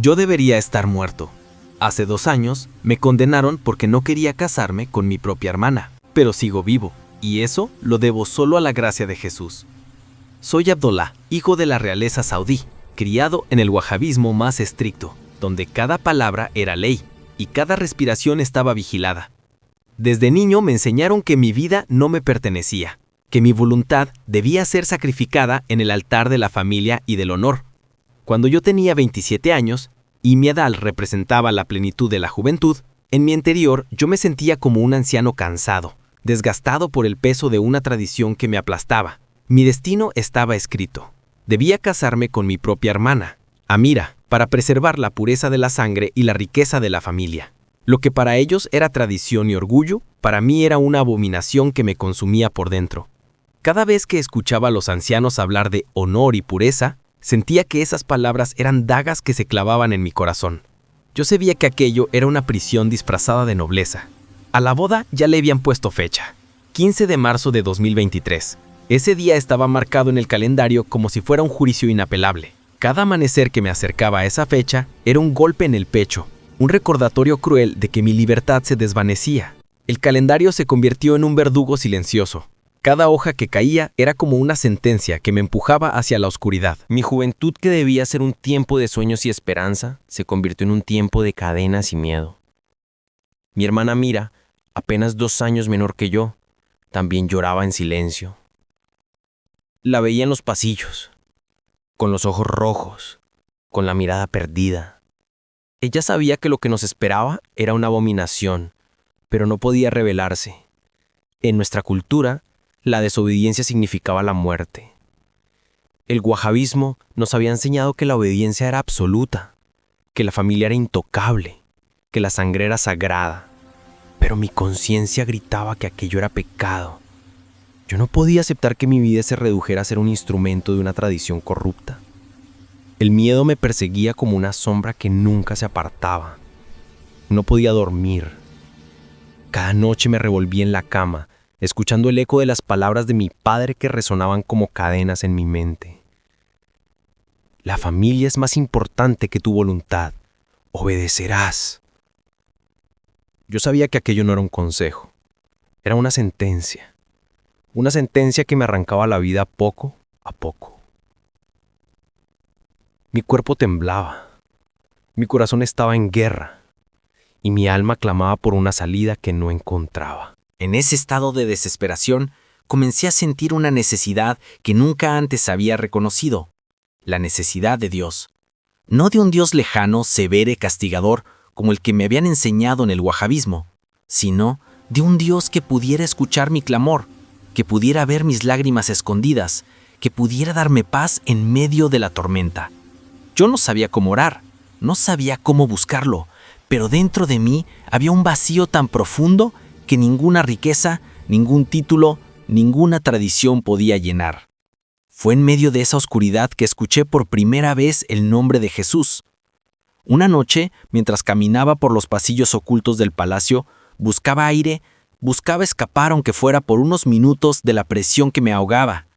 Yo debería estar muerto. Hace 2 años me condenaron porque no quería casarme con mi propia hermana, pero sigo vivo, y eso lo debo solo a la gracia de Jesús. Soy Abdullah, hijo de la realeza saudí, criado en el wahabismo más estricto, donde cada palabra era ley y cada respiración estaba vigilada. Desde niño me enseñaron que mi vida no me pertenecía, que mi voluntad debía ser sacrificada en el altar de la familia y del honor. Cuando yo tenía 27 años, y mi edad representaba la plenitud de la juventud, en mi interior yo me sentía como un anciano cansado, desgastado por el peso de una tradición que me aplastaba. Mi destino estaba escrito. Debía casarme con mi propia hermana, Amira, para preservar la pureza de la sangre y la riqueza de la familia. Lo que para ellos era tradición y orgullo, para mí era una abominación que me consumía por dentro. Cada vez que escuchaba a los ancianos hablar de honor y pureza, sentía que esas palabras eran dagas que se clavaban en mi corazón. Yo sabía que aquello era una prisión disfrazada de nobleza. A la boda ya le habían puesto fecha, 15 de marzo de 2023. Ese día estaba marcado en el calendario como si fuera un juicio inapelable. Cada amanecer que me acercaba a esa fecha era un golpe en el pecho, un recordatorio cruel de que mi libertad se desvanecía. El calendario se convirtió en un verdugo silencioso. Cada hoja que caía era como una sentencia que me empujaba hacia la oscuridad. Mi juventud, que debía ser un tiempo de sueños y esperanza, se convirtió en un tiempo de cadenas y miedo. Mi hermana Mira, apenas 2 años menor que yo, también lloraba en silencio. La veía en los pasillos, con los ojos rojos, con la mirada perdida. Ella sabía que lo que nos esperaba era una abominación, pero no podía rebelarse. En nuestra cultura, la desobediencia significaba la muerte. El wahabismo nos había enseñado que la obediencia era absoluta, que la familia era intocable, que la sangre era sagrada. Pero mi conciencia gritaba que aquello era pecado. Yo no podía aceptar que mi vida se redujera a ser un instrumento de una tradición corrupta. El miedo me perseguía como una sombra que nunca se apartaba. No podía dormir. Cada noche me revolvía en la cama, escuchando el eco de las palabras de mi padre que resonaban como cadenas en mi mente. La familia es más importante que tu voluntad. Obedecerás. Yo sabía que aquello no era un consejo. Era una sentencia. Una sentencia que me arrancaba la vida poco a poco. Mi cuerpo temblaba. Mi corazón estaba en guerra. Y mi alma clamaba por una salida que no encontraba. En ese estado de desesperación, comencé a sentir una necesidad que nunca antes había reconocido. La necesidad de Dios. No de un Dios lejano, severo y castigador, como el que me habían enseñado en el wahabismo, sino de un Dios que pudiera escuchar mi clamor, que pudiera ver mis lágrimas escondidas, que pudiera darme paz en medio de la tormenta. Yo no sabía cómo orar, no sabía cómo buscarlo, pero dentro de mí había un vacío tan profundo que ninguna riqueza, ningún título, ninguna tradición podía llenar. Fue en medio de esa oscuridad que escuché por primera vez el nombre de Jesús. Una noche, mientras caminaba por los pasillos ocultos del palacio, buscaba aire, buscaba escapar aunque fuera por unos minutos de la presión que me ahogaba.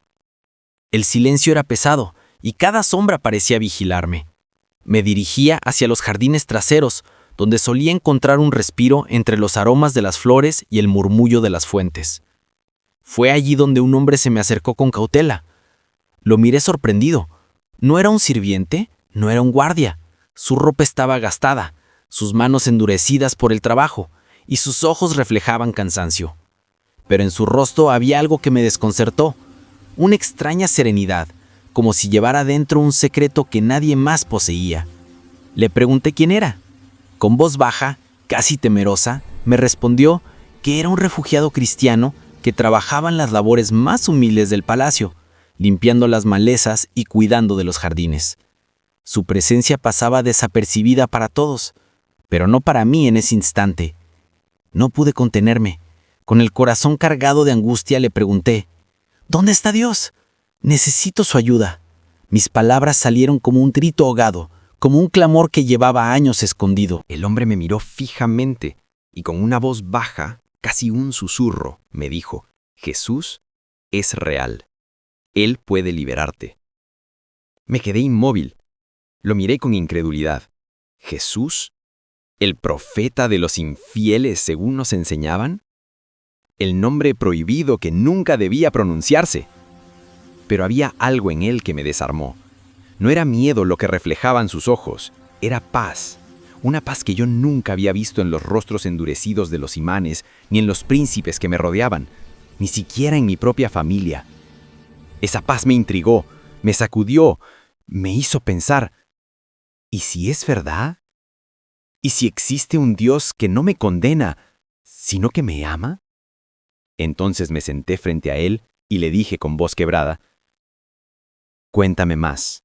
El silencio era pesado y cada sombra parecía vigilarme. Me dirigía hacia los jardines traseros, donde solía encontrar un respiro entre los aromas de las flores y el murmullo de las fuentes. Fue allí donde un hombre se me acercó con cautela. Lo miré sorprendido. No era un sirviente, no era un guardia. Su ropa estaba gastada, sus manos endurecidas por el trabajo, y sus ojos reflejaban cansancio. Pero en su rostro había algo que me desconcertó, una extraña serenidad, como si llevara dentro un secreto que nadie más poseía. Le pregunté quién era. Con voz baja, casi temerosa, me respondió que era un refugiado cristiano que trabajaba en las labores más humildes del palacio, limpiando las malezas y cuidando de los jardines. Su presencia pasaba desapercibida para todos, pero no para mí en ese instante. No pude contenerme. Con el corazón cargado de angustia le pregunté, ¿dónde está Dios? Necesito su ayuda. Mis palabras salieron como un grito ahogado, como un clamor que llevaba años escondido. El hombre me miró fijamente y con una voz baja, casi un susurro, me dijo, Jesús es real. Él puede liberarte. Me quedé inmóvil. Lo miré con incredulidad. ¿Jesús? ¿El profeta de los infieles según nos enseñaban? El nombre prohibido que nunca debía pronunciarse. Pero había algo en él que me desarmó. No era miedo lo que reflejaban sus ojos, era paz. Una paz que yo nunca había visto en los rostros endurecidos de los imanes, ni en los príncipes que me rodeaban, ni siquiera en mi propia familia. Esa paz me intrigó, me sacudió, me hizo pensar, ¿y si es verdad? ¿Y si existe un Dios que no me condena, sino que me ama? Entonces me senté frente a él y le dije con voz quebrada, «Cuéntame más».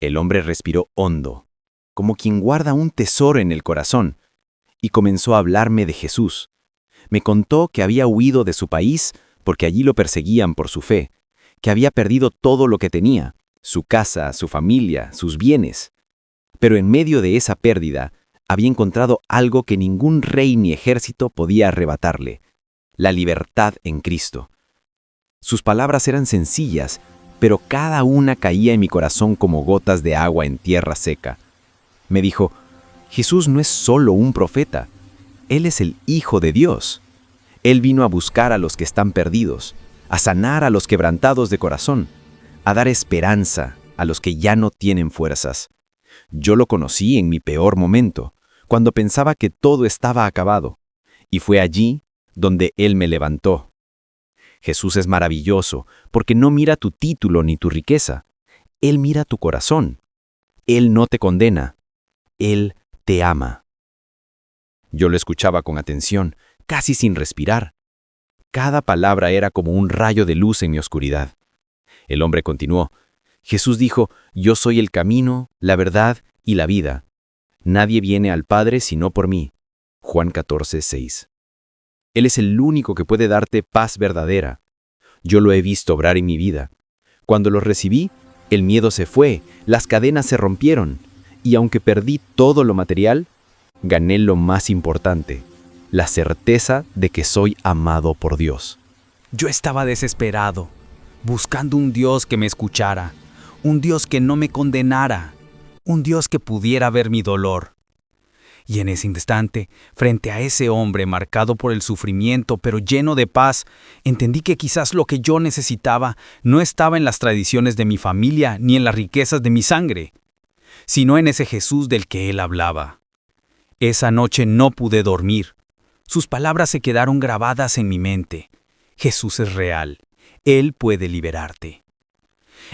El hombre respiró hondo, como quien guarda un tesoro en el corazón, y comenzó a hablarme de Jesús. Me contó que había huido de su país porque allí lo perseguían por su fe, que había perdido todo lo que tenía, su casa, su familia, sus bienes. Pero en medio de esa pérdida, había encontrado algo que ningún rey ni ejército podía arrebatarle: la libertad en Cristo. Sus palabras eran sencillas, pero cada una caía en mi corazón como gotas de agua en tierra seca. Me dijo, Jesús no es solo un profeta, Él es el Hijo de Dios. Él vino a buscar a los que están perdidos, a sanar a los quebrantados de corazón, a dar esperanza a los que ya no tienen fuerzas. Yo lo conocí en mi peor momento, cuando pensaba que todo estaba acabado, y fue allí donde Él me levantó. Jesús es maravilloso porque no mira tu título ni tu riqueza. Él mira tu corazón. Él no te condena. Él te ama. Yo lo escuchaba con atención, casi sin respirar. Cada palabra era como un rayo de luz en mi oscuridad. El hombre continuó. Jesús dijo, yo soy el camino, la verdad y la vida. Nadie viene al Padre sino por mí. Juan 14:6. Él es el único que puede darte paz verdadera. Yo lo he visto obrar en mi vida. Cuando lo recibí, el miedo se fue, las cadenas se rompieron, y aunque perdí todo lo material, gané lo más importante, la certeza de que soy amado por Dios. Yo estaba desesperado, buscando un Dios que me escuchara, un Dios que no me condenara, un Dios que pudiera ver mi dolor. Y en ese instante, frente a ese hombre marcado por el sufrimiento pero lleno de paz, entendí que quizás lo que yo necesitaba no estaba en las tradiciones de mi familia ni en las riquezas de mi sangre, sino en ese Jesús del que él hablaba. Esa noche no pude dormir. Sus palabras se quedaron grabadas en mi mente. Jesús es real. Él puede liberarte.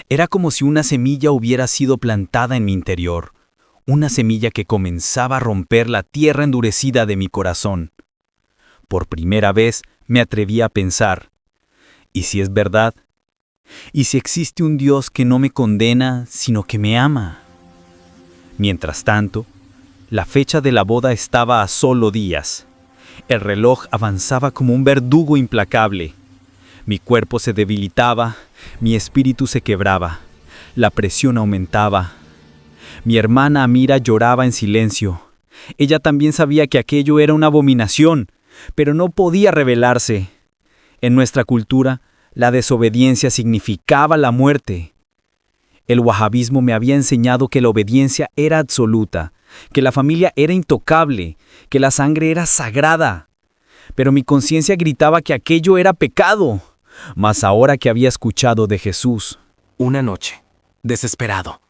Era como si una semilla hubiera sido plantada en mi interior. Una semilla que comenzaba a romper la tierra endurecida de mi corazón. Por primera vez me atreví a pensar, ¿y si es verdad? ¿Y si existe un Dios que no me condena, sino que me ama? Mientras tanto, la fecha de la boda estaba a solo días. El reloj avanzaba como un verdugo implacable. Mi cuerpo se debilitaba, mi espíritu se quebraba, la presión aumentaba. Mi hermana Amira lloraba en silencio. Ella también sabía que aquello era una abominación, pero no podía rebelarse. En nuestra cultura, la desobediencia significaba la muerte. El wahabismo me había enseñado que la obediencia era absoluta, que la familia era intocable, que la sangre era sagrada. Pero mi conciencia gritaba que aquello era pecado. Mas ahora que había escuchado de Jesús. Una noche, desesperado,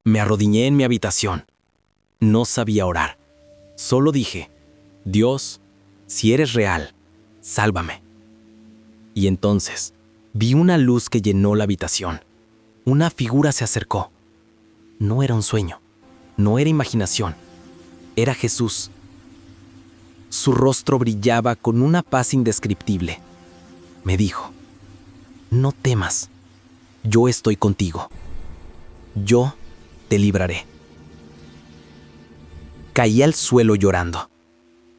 me arrodillé en mi habitación. No sabía orar. Solo dije, Dios, si eres real, sálvame. Y entonces, vi una luz que llenó la habitación. Una figura se acercó. No era un sueño, no era imaginación, era Jesús. Su rostro brillaba con una paz indescriptible. Me dijo, no temas, yo estoy contigo. Yo te libraré. Caí al suelo llorando.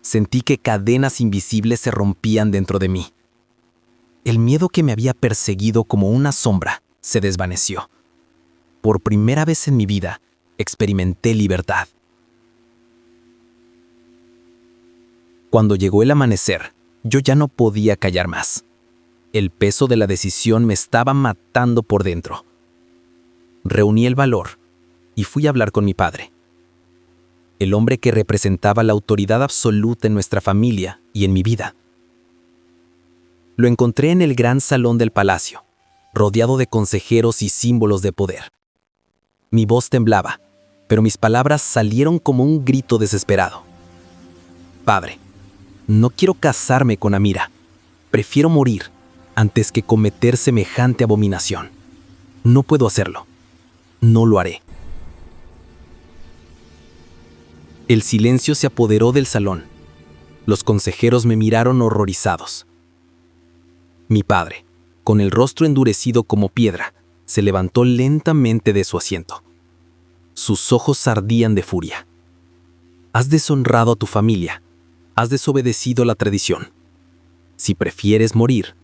Sentí que cadenas invisibles se rompían dentro de mí. El miedo que me había perseguido como una sombra se desvaneció. Por primera vez en mi vida, experimenté libertad. Cuando llegó el amanecer, yo ya no podía callar más. El peso de la decisión me estaba matando por dentro. Reuní el valor y fui a hablar con mi padre. el hombre que representaba la autoridad absoluta en nuestra familia y en mi vida. Lo encontré en el gran salón del palacio, rodeado de consejeros y símbolos de poder. Mi voz temblaba, pero mis palabras salieron como un grito desesperado. Padre, no quiero casarme con Amira. Prefiero morir antes que cometer semejante abominación. No puedo hacerlo. No lo haré. El silencio se apoderó del salón. Los consejeros me miraron horrorizados. Mi padre, con el rostro endurecido como piedra, se levantó lentamente de su asiento. Sus ojos ardían de furia. Has deshonrado a tu familia. Has desobedecido la tradición. Si prefieres morir,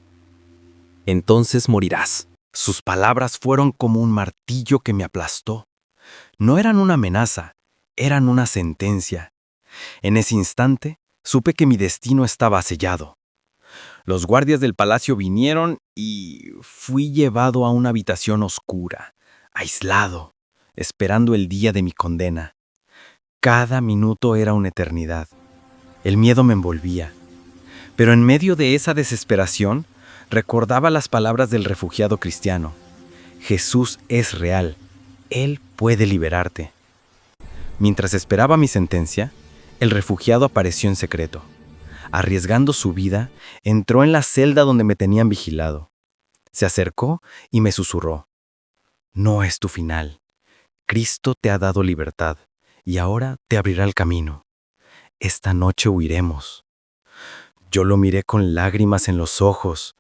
entonces morirás. Sus palabras fueron como un martillo que me aplastó. No eran una amenaza, eran una sentencia. En ese instante, supe que mi destino estaba sellado. Los guardias del palacio vinieron y fui llevado a una habitación oscura, aislado, esperando el día de mi condena. Cada minuto era una eternidad. El miedo me envolvía. Pero en medio de esa desesperación, recordaba las palabras del refugiado cristiano. Jesús es real. Él puede liberarte. Mientras esperaba mi sentencia, el refugiado apareció en secreto. Arriesgando su vida, entró en la celda donde me tenían vigilado. Se acercó y me susurró: No es tu final. Cristo te ha dado libertad y ahora te abrirá el camino. Esta noche huiremos. Yo lo miré con lágrimas en los ojos.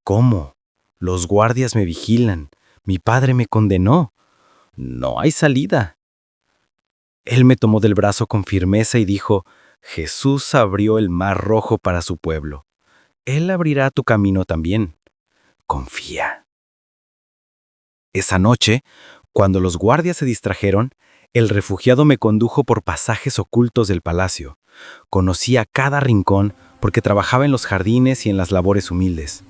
¿Cómo? Los guardias me vigilan. Mi padre me condenó. No hay salida. Él me tomó del brazo con firmeza y dijo: Jesús abrió el mar rojo para su pueblo. Él abrirá tu camino también. Confía. Esa noche, cuando los guardias se distrajeron, el refugiado me condujo por pasajes ocultos del palacio. Conocía cada rincón porque trabajaba en los jardines y en las labores humildes.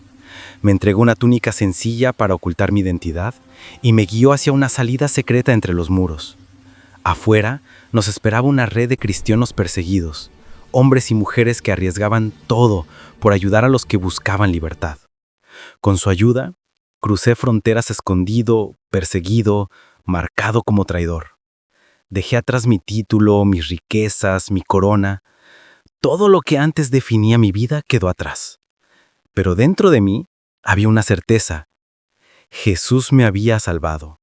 Me entregó una túnica sencilla para ocultar mi identidad y me guió hacia una salida secreta entre los muros. Afuera nos esperaba una red de cristianos perseguidos, hombres y mujeres que arriesgaban todo por ayudar a los que buscaban libertad. Con su ayuda, crucé fronteras escondido, perseguido, marcado como traidor. Dejé atrás mi título, mis riquezas, mi corona. Todo lo que antes definía mi vida quedó atrás. Pero dentro de mí había una certeza. Jesús me había salvado.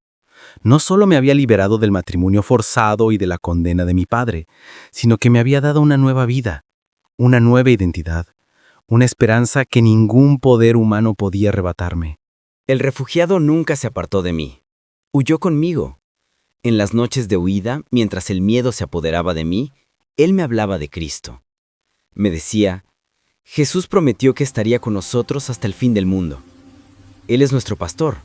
No solo me había liberado del matrimonio forzado y de la condena de mi padre, sino que me había dado una nueva vida, una nueva identidad, una esperanza que ningún poder humano podía arrebatarme. El refugiado nunca se apartó de mí. Huyó conmigo. En las noches de huida, mientras el miedo se apoderaba de mí, él me hablaba de Cristo. Me decía: Jesús prometió que estaría con nosotros hasta el fin del mundo. Él es nuestro pastor,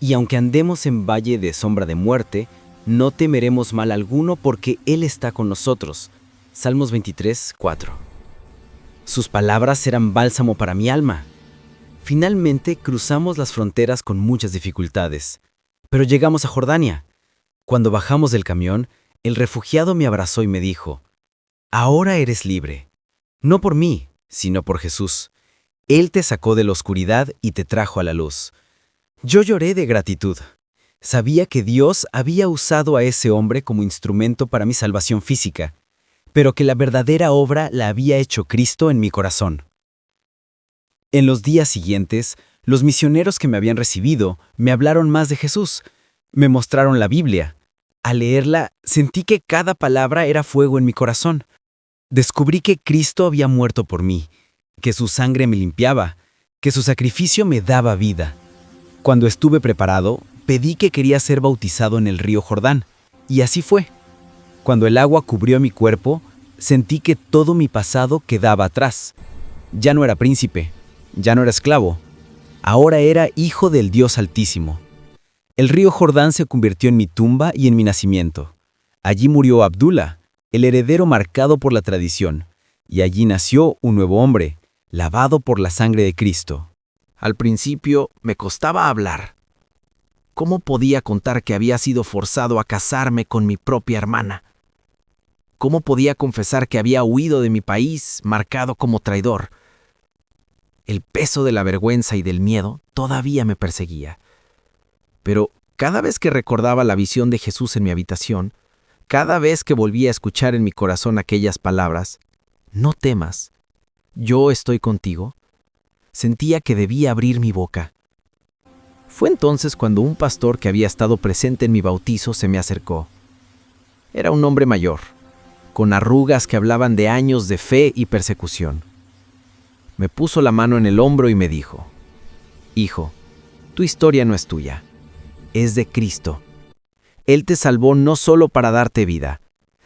y aunque andemos en valle de sombra de muerte, no temeremos mal alguno porque Él está con nosotros. Salmos 23, 4. Sus palabras eran bálsamo para mi alma. Finalmente cruzamos las fronteras con muchas dificultades, pero llegamos a Jordania. Cuando bajamos del camión, el refugiado me abrazó y me dijo: Ahora eres libre, no por mí, sino por Jesús. Él te sacó de la oscuridad y te trajo a la luz. Yo lloré de gratitud. Sabía que Dios había usado a ese hombre como instrumento para mi salvación física, pero que la verdadera obra la había hecho Cristo en mi corazón. En los días siguientes, los misioneros que me habían recibido me hablaron más de Jesús. Me mostraron la Biblia. Al leerla, sentí que cada palabra era fuego en mi corazón. Descubrí que Cristo había muerto por mí, que su sangre me limpiaba, que su sacrificio me daba vida. Cuando estuve preparado, pedí que quería ser bautizado en el río Jordán, y así fue. Cuando el agua cubrió mi cuerpo, sentí que todo mi pasado quedaba atrás. Ya no era príncipe, ya no era esclavo, ahora era hijo del Dios Altísimo. El río Jordán se convirtió en mi tumba y en mi nacimiento. Allí murió Abdullah, el heredero marcado por la tradición, y allí nació un nuevo hombre, lavado por la sangre de Cristo. Al principio me costaba hablar. ¿Cómo podía contar que había sido forzado a casarme con mi propia hermana? ¿Cómo podía confesar que había huido de mi país, marcado como traidor? El peso de la vergüenza y del miedo todavía me perseguía. Pero cada vez que recordaba la visión de Jesús en mi habitación, cada vez que volvía a escuchar en mi corazón aquellas palabras, no temas, yo estoy contigo, sentía que debía abrir mi boca. Fue entonces cuando un pastor que había estado presente en mi bautizo se me acercó. Era un hombre mayor, con arrugas que hablaban de años de fe y persecución. Me puso la mano en el hombro y me dijo: «Hijo, tu historia no es tuya, es de Cristo. Él te salvó no solo para darte vida,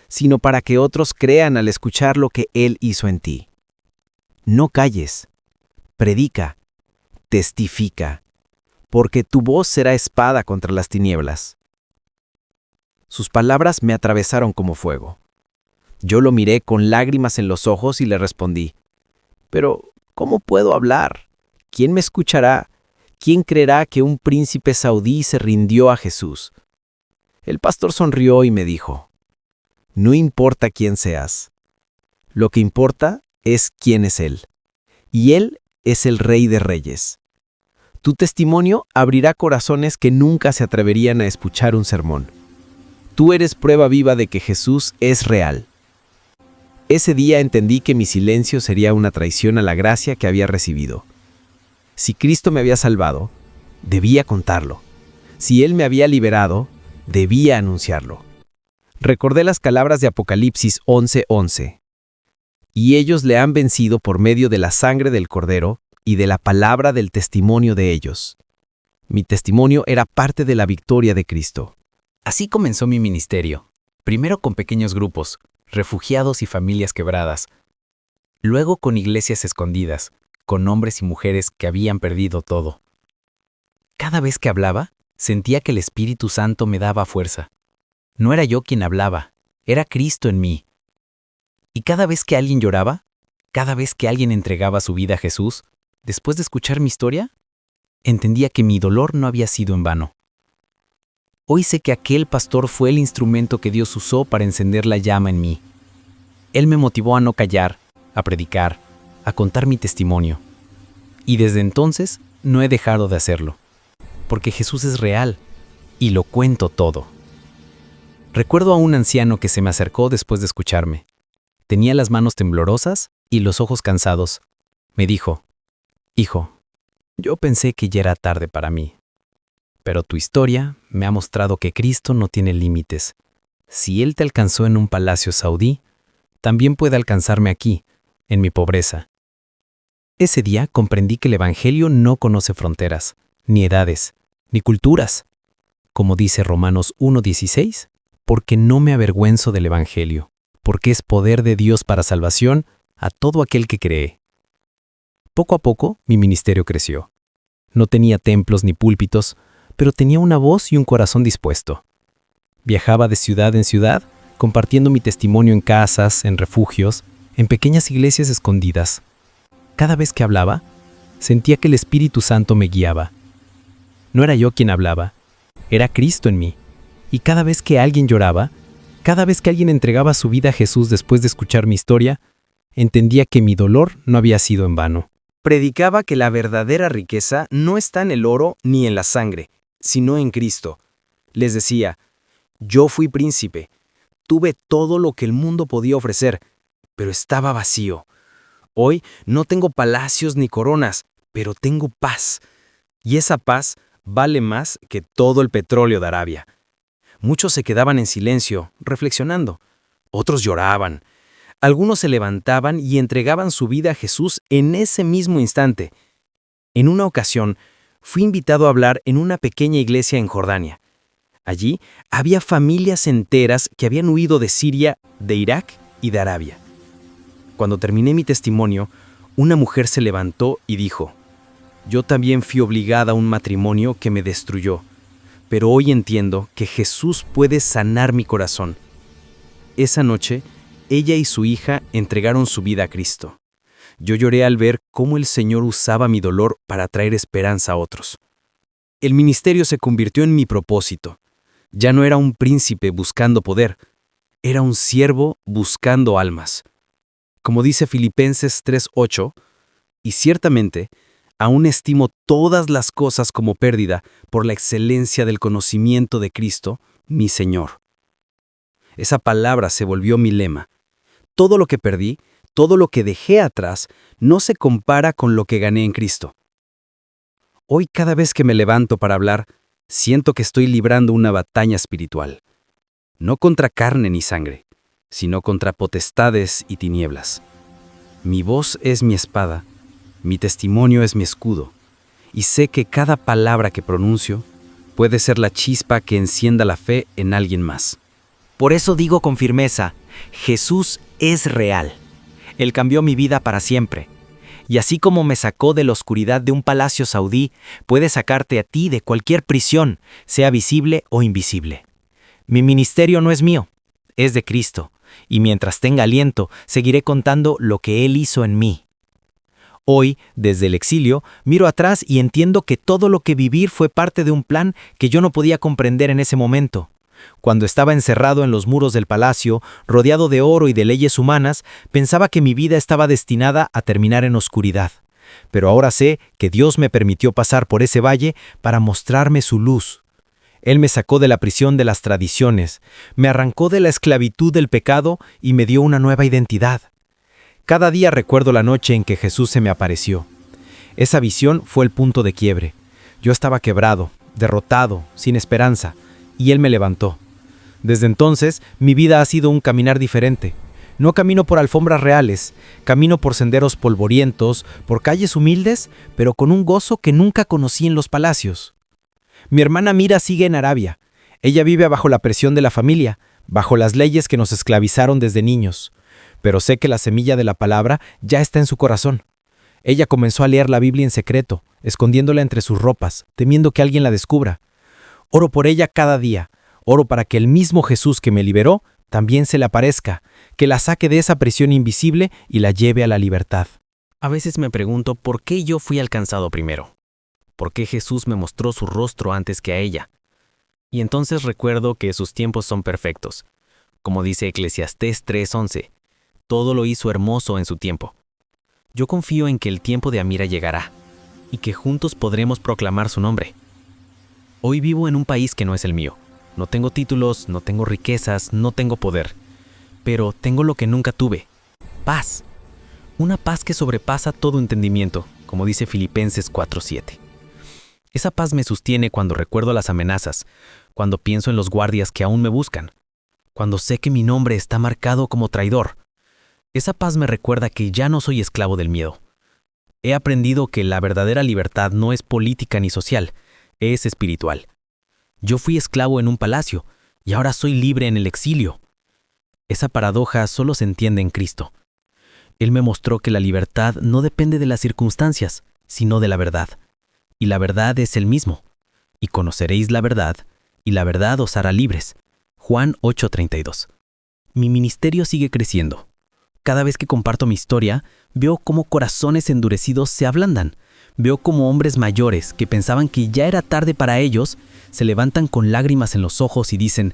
sino para que otros crean al escuchar lo que Él hizo en ti. No calles, predica, testifica, porque tu voz será espada contra las tinieblas». Sus palabras me atravesaron como fuego. Yo lo miré con lágrimas en los ojos y le respondí: «Pero, ¿cómo puedo hablar? ¿Quién me escuchará? ¿Quién creerá que un príncipe saudí se rindió a Jesús?». El pastor sonrió y me dijo: «No importa quién seas. Lo que importa es quién es Él. Y Él es el Rey de Reyes. Tu testimonio abrirá corazones que nunca se atreverían a escuchar un sermón. Tú eres prueba viva de que Jesús es real». Ese día entendí que mi silencio sería una traición a la gracia que había recibido. Si Cristo me había salvado, debía contarlo. Si Él me había liberado, debía anunciarlo. Recordé las palabras de Apocalipsis 11:11. «Y ellos le han vencido por medio de la sangre del Cordero y de la palabra del testimonio de ellos». Mi testimonio era parte de la victoria de Cristo. Así comenzó mi ministerio, primero con pequeños grupos, refugiados y familias quebradas, luego con iglesias escondidas, con hombres y mujeres que habían perdido todo. Cada vez que hablaba, sentía que el Espíritu Santo me daba fuerza. No era yo quien hablaba, era Cristo en mí. Y cada vez que alguien lloraba, cada vez que alguien entregaba su vida a Jesús, después de escuchar mi historia, entendía que mi dolor no había sido en vano. Hoy sé que aquel pastor fue el instrumento que Dios usó para encender la llama en mí. Él me motivó a no callar, a predicar, a contar mi testimonio. Y desde entonces no he dejado de hacerlo, porque Jesús es real y lo cuento todo. Recuerdo a un anciano que se me acercó después de escucharme. Tenía las manos temblorosas y los ojos cansados. Me dijo: «Hijo, yo pensé que ya era tarde para mí. Pero tu historia me ha mostrado que Cristo no tiene límites. Si Él te alcanzó en un palacio saudí, también puede alcanzarme aquí, en mi pobreza». Ese día comprendí que el Evangelio no conoce fronteras, ni edades, ni culturas. Como dice Romanos 1:16, porque no me avergüenzo del Evangelio, porque es poder de Dios para salvación a todo aquel que cree. Poco a poco, mi ministerio creció. No tenía templos ni púlpitos, pero tenía una voz y un corazón dispuesto. Viajaba de ciudad en ciudad, compartiendo mi testimonio en casas, en refugios, en pequeñas iglesias escondidas. Cada vez que hablaba, sentía que el Espíritu Santo me guiaba. No era yo quien hablaba, era Cristo en mí. Y cada vez que alguien lloraba, cada vez que alguien entregaba su vida a Jesús después de escuchar mi historia, entendía que mi dolor no había sido en vano. Predicaba que la verdadera riqueza no está en el oro ni en la sangre, sino en Cristo. Les decía: yo fui príncipe, tuve todo lo que el mundo podía ofrecer, pero estaba vacío. Hoy no tengo palacios ni coronas, pero tengo paz. Y esa paz vale más que todo el petróleo de Arabia. Muchos se quedaban en silencio, reflexionando. Otros lloraban. Algunos se levantaban y entregaban su vida a Jesús en ese mismo instante. En una ocasión, fui invitado a hablar en una pequeña iglesia en Jordania. Allí había familias enteras que habían huido de Siria, de Irak y de Arabia. Cuando terminé mi testimonio, una mujer se levantó y dijo: yo también fui obligada a un matrimonio que me destruyó, pero hoy entiendo que Jesús puede sanar mi corazón. Esa noche, ella y su hija entregaron su vida a Cristo. Yo lloré al ver cómo el Señor usaba mi dolor para traer esperanza a otros. El ministerio se convirtió en mi propósito. Ya no era un príncipe buscando poder. Era un siervo buscando almas. Como dice Filipenses 3:8, y ciertamente, aún estimo todas las cosas como pérdida por la excelencia del conocimiento de Cristo, mi Señor. Esa palabra se volvió mi lema. Todo lo que perdí, todo lo que dejé atrás, no se compara con lo que gané en Cristo. Hoy, cada vez que me levanto para hablar, siento que estoy librando una batalla espiritual. No contra carne ni sangre, sino contra potestades y tinieblas. Mi voz es mi espada, mi testimonio es mi escudo, y sé que cada palabra que pronuncio puede ser la chispa que encienda la fe en alguien más. Por eso digo con firmeza, Jesús es real. Él cambió mi vida para siempre. Y así como me sacó de la oscuridad de un palacio saudí, puede sacarte a ti de cualquier prisión, sea visible o invisible. Mi ministerio no es mío, es de Cristo, y mientras tenga aliento, seguiré contando lo que Él hizo en mí. Hoy, desde el exilio, miro atrás y entiendo que todo lo que viví fue parte de un plan que yo no podía comprender en ese momento. Cuando estaba encerrado en los muros del palacio, rodeado de oro y de leyes humanas, pensaba que mi vida estaba destinada a terminar en oscuridad. Pero ahora sé que Dios me permitió pasar por ese valle para mostrarme su luz. Él me sacó de la prisión de las tradiciones, me arrancó de la esclavitud del pecado y me dio una nueva identidad. Cada día recuerdo la noche en que Jesús se me apareció. Esa visión fue el punto de quiebre. Yo estaba quebrado, derrotado, sin esperanza, y Él me levantó. Desde entonces, mi vida ha sido un caminar diferente. No camino por alfombras reales, camino por senderos polvorientos, por calles humildes, pero con un gozo que nunca conocí en los palacios. Mi hermana Mira sigue en Arabia. Ella vive bajo la presión de la familia, bajo las leyes que nos esclavizaron desde niños. Pero sé que la semilla de la palabra ya está en su corazón. Ella comenzó a leer la Biblia en secreto, escondiéndola entre sus ropas, temiendo que alguien la descubra. Oro por ella cada día. Oro para que el mismo Jesús que me liberó también se le aparezca, que la saque de esa prisión invisible y la lleve a la libertad. A veces me pregunto por qué yo fui alcanzado primero. ¿Por qué Jesús me mostró su rostro antes que a ella? Y entonces recuerdo que sus tiempos son perfectos. Como dice Eclesiastés 3:11, todo lo hizo hermoso en su tiempo. Yo confío en que el tiempo de Amira llegará y que juntos podremos proclamar su nombre. Hoy vivo en un país que no es el mío. No tengo títulos, no tengo riquezas, no tengo poder. Pero tengo lo que nunca tuve: paz. Una paz que sobrepasa todo entendimiento, como dice Filipenses 4:7. Esa paz me sostiene cuando recuerdo las amenazas, cuando pienso en los guardias que aún me buscan, cuando sé que mi nombre está marcado como traidor. Esa paz me recuerda que ya no soy esclavo del miedo. He aprendido que la verdadera libertad no es política ni social, es espiritual. Yo fui esclavo en un palacio y ahora soy libre en el exilio. Esa paradoja solo se entiende en Cristo. Él me mostró que la libertad no depende de las circunstancias, sino de la verdad. Y la verdad es Él mismo. Y conoceréis la verdad, y la verdad os hará libres. Juan 8:32. Mi ministerio sigue creciendo. Cada vez que comparto mi historia, veo cómo corazones endurecidos se ablandan. Veo cómo hombres mayores que pensaban que ya era tarde para ellos, se levantan con lágrimas en los ojos y dicen: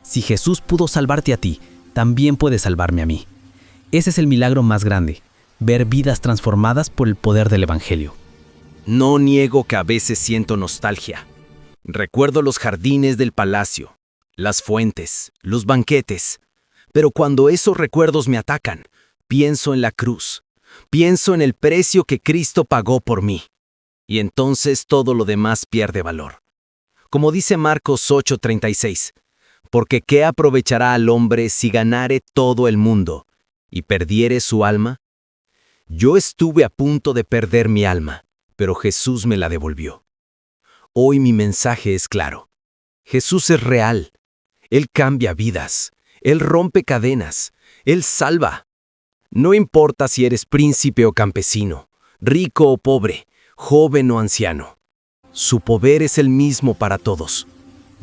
si Jesús pudo salvarte a ti, también puede salvarme a mí. Ese es el milagro más grande, ver vidas transformadas por el poder del Evangelio. No niego que a veces siento nostalgia. Recuerdo los jardines del palacio, las fuentes, los banquetes. Pero cuando esos recuerdos me atacan, pienso en la cruz, pienso en el precio que Cristo pagó por mí. Y entonces todo lo demás pierde valor. Como dice Marcos 8:36, porque ¿qué aprovechará al hombre si ganare todo el mundo y perdiere su alma? Yo estuve a punto de perder mi alma, pero Jesús me la devolvió. Hoy mi mensaje es claro. Jesús es real. Él cambia vidas. Él rompe cadenas. Él salva. No importa si eres príncipe o campesino, rico o pobre, joven o anciano. Su poder es el mismo para todos.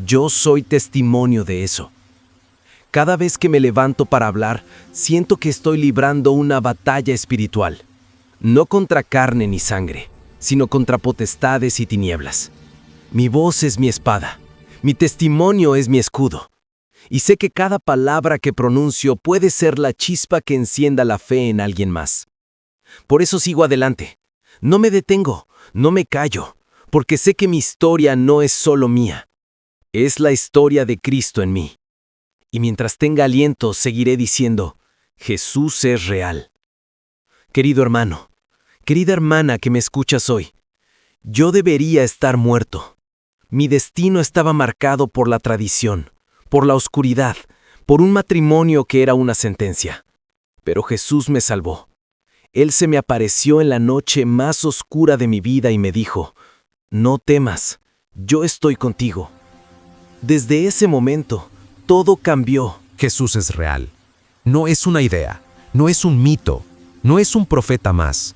Yo soy testimonio de eso. Cada vez que me levanto para hablar, siento que estoy librando una batalla espiritual. No contra carne ni sangre, sino contra potestades y tinieblas. Mi voz es mi espada. Mi testimonio es mi escudo. y sé que cada palabra que pronuncio puede ser la chispa que encienda la fe en alguien más. Por eso sigo adelante. No me detengo, no me callo, porque sé que mi historia no es solo mía. Es la historia de Cristo en mí. Y mientras tenga aliento, seguiré diciendo, Jesús es real. Querido hermano, querida hermana que me escuchas hoy, yo debería estar muerto. Mi destino estaba marcado por la tradición, por la oscuridad, por un matrimonio que era una sentencia. Pero Jesús me salvó. Él se me apareció en la noche más oscura de mi vida y me dijo, no temas, yo estoy contigo. Desde ese momento, todo cambió. Jesús es real. No es una idea, no es un mito, no es un profeta más.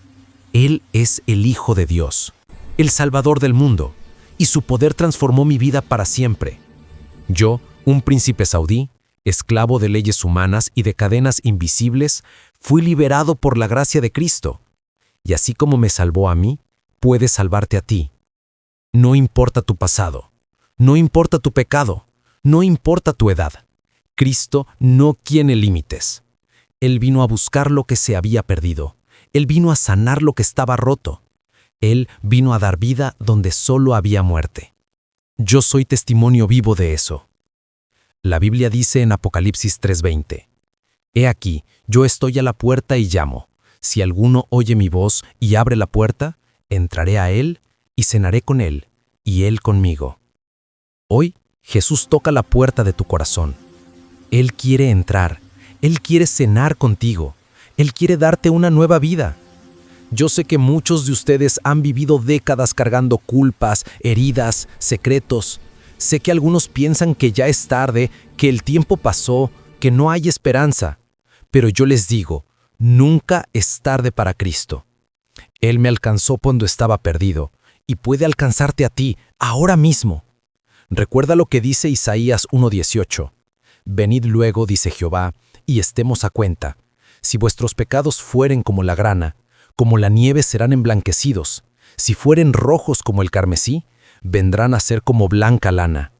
Él es el Hijo de Dios, el Salvador del mundo, y su poder transformó mi vida para siempre. Yo, un príncipe saudí, esclavo de leyes humanas y de cadenas invisibles, fui liberado por la gracia de Cristo. Y así como me salvó a mí, puede salvarte a ti. No importa tu pasado, no importa tu pecado, no importa tu edad. Cristo no tiene límites. Él vino a buscar lo que se había perdido. Él vino a sanar lo que estaba roto. Él vino a dar vida donde solo había muerte. Yo soy testimonio vivo de eso. La Biblia dice en Apocalipsis 3:20, He aquí, yo estoy a la puerta y llamo. Si alguno oye mi voz y abre la puerta, entraré a él y cenaré con él, y él conmigo. Hoy, Jesús toca la puerta de tu corazón. Él quiere entrar, Él quiere cenar contigo, Él quiere darte una nueva vida. Yo sé que muchos de ustedes han vivido décadas cargando culpas, heridas, secretos. Sé que algunos piensan que ya es tarde, que el tiempo pasó, que no hay esperanza. Pero yo les digo, nunca es tarde para Cristo. Él me alcanzó cuando estaba perdido y puede alcanzarte a ti ahora mismo. Recuerda lo que dice Isaías 1:18. Venid luego, dice Jehová, y estemos a cuenta. Si vuestros pecados fueren como la grana, como la nieve serán emblanquecidos. Si fueren rojos como el carmesí, vendrán a ser como blanca lana.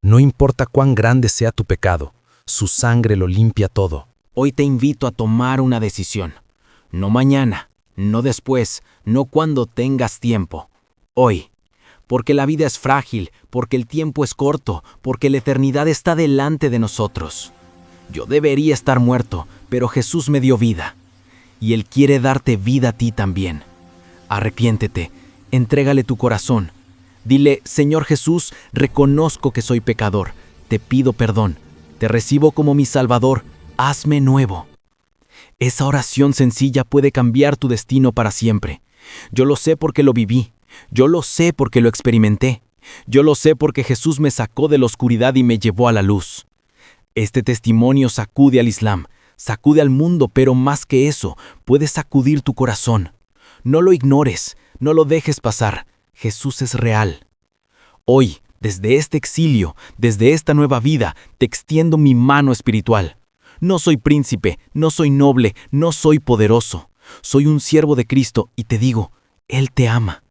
No importa cuán grande sea tu pecado, su sangre lo limpia todo. Hoy te invito a tomar una decisión. No mañana, no después, no cuando tengas tiempo. Hoy. Porque la vida es frágil, porque el tiempo es corto, porque la eternidad está delante de nosotros. Yo debería estar muerto, pero Jesús me dio vida. Y Él quiere darte vida a ti también. Arrepiéntete, entrégale tu corazón. Dile, Señor Jesús, reconozco que soy pecador, te pido perdón, te recibo como mi Salvador, hazme nuevo. Esa oración sencilla puede cambiar tu destino para siempre. Yo lo sé porque lo viví. Yo lo sé porque lo experimenté. Yo lo sé porque Jesús me sacó de la oscuridad y me llevó a la luz. Este testimonio sacude al Islam, sacude al mundo, pero más que eso, puede sacudir tu corazón. No lo ignores, no lo dejes pasar. Jesús es real. Hoy, desde este exilio, desde esta nueva vida, te extiendo mi mano espiritual. No soy príncipe, no soy noble, no soy poderoso. Soy un siervo de Cristo y te digo, Él te ama.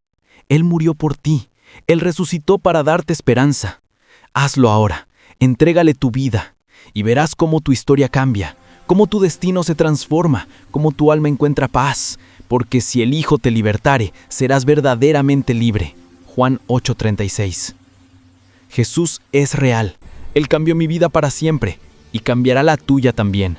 Él murió por ti. Él resucitó para darte esperanza. Hazlo ahora. Entrégale tu vida y verás cómo tu historia cambia, cómo tu destino se transforma, cómo tu alma encuentra paz. Porque si el Hijo te libertare, serás verdaderamente libre. Juan 8:36. Jesús es real. Él cambió mi vida para siempre y cambiará la tuya también.